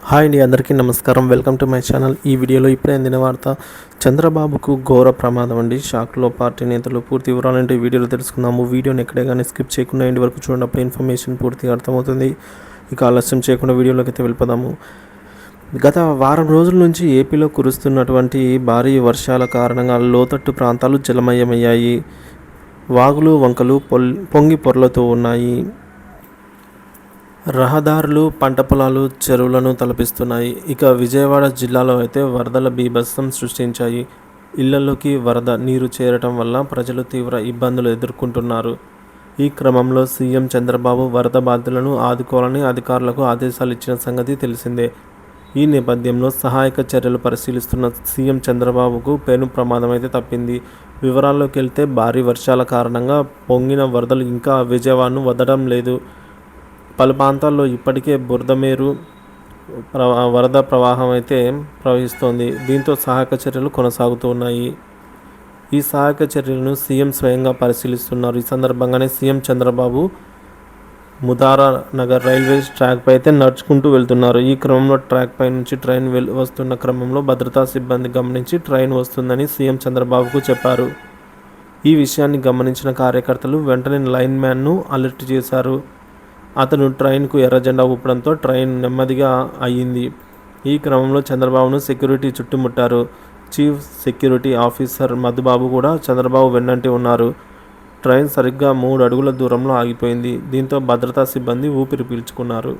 Hi అండి, అందరికీ నమస్కారం. Welcome to my channel. ఈ వీడియోలో ఇప్పుడే అందిన వార్త, చంద్రబాబుకు ఘోర ప్రమాదం అండి. షాక్లో పార్టీ నేతలు. పూర్తి వివరాలంటే ఈ వీడియోలో తెలుసుకుందాము. వీడియోని ఎక్కడే కానీ స్కిప్ చేయకుండా ఇంటి వరకు చూడనప్పుడు ఇన్ఫర్మేషన్ పూర్తిగా అర్థమవుతుంది. ఇక ఆలస్యం చేయకుండా వీడియోలోకి అయితే వెళ్ళిపోదాము. గత వారం రోజుల నుంచి ఏపీలో కురుస్తున్నటువంటి భారీ వర్షాల కారణంగా లోతట్టు ప్రాంతాలు జలమయమయ్యాయి. వాగులు వంకలు పొంగి పొర్లుతూ ఉన్నాయి. రహదారులు, పంట పొలాలు, చెరువులను తలపిస్తున్నాయి. ఇక విజయవాడ జిల్లాలో అయితే వరదల బీభత్సం సృష్టించాయి. ఇళ్లలోకి వరద నీరు చేరటం వల్ల ప్రజలు తీవ్ర ఇబ్బందులు ఎదుర్కొంటున్నారు. ఈ క్రమంలో సీఎం చంద్రబాబు వరద బాధితులను ఆదుకోవాలని అధికారులకు ఆదేశాలు ఇచ్చిన సంగతి తెలిసిందే. ఈ నేపథ్యంలో సహాయక చర్యలు పరిశీలిస్తున్న సీఎం చంద్రబాబుకు పెను ప్రమాదం అయితే తప్పింది. వివరాల్లోకి వెళ్తే, భారీ వర్షాల కారణంగా పొంగిన వరదలు ఇంకా విజయవాడను వదలడం లేదు. పలు ప్రాంతాల్లో ఇప్పటికే బురదమేరు వరద ప్రవాహం అయితే ప్రవహిస్తోంది. దీంతో సహాయక చర్యలు కొనసాగుతూ ఉన్నాయి. ఈ సహాయక చర్యలను సీఎం స్వయంగా పరిశీలిస్తున్నారు. ఈ సందర్భంగానే సీఎం చంద్రబాబు ముదారా నగర్ రైల్వే ట్రాక్పై అయితే నడుచుకుంటూ వెళ్తున్నారు. ఈ క్రమంలో ట్రాక్ పై నుంచి ట్రైన్ వస్తున్న క్రమంలో భద్రతా సిబ్బంది గమనించి ట్రైన్ వస్తుందని సీఎం చంద్రబాబుకు చెప్పారు. ఈ విషయాన్ని గమనించిన కార్యకర్తలు వెంటనే లైన్ మ్యాన్ను అలర్ట్ చేశారు. అతను ట్రైన్కు ఎర్రజెండా ఊపడంతో ట్రైన్ నెమ్మదిగా అయ్యింది. ఈ క్రమంలో చంద్రబాబును సెక్యూరిటీ చుట్టుముట్టారు. చీఫ్ సెక్యూరిటీ ఆఫీసర్ మధుబాబు కూడా చంద్రబాబు వెన్నంటి ఉన్నారు. ట్రైన్ సరిగ్గా 3 అడుగుల దూరంలో ఆగిపోయింది. దీంతో భద్రతా సిబ్బంది ఊపిరి పీల్చుకున్నారు.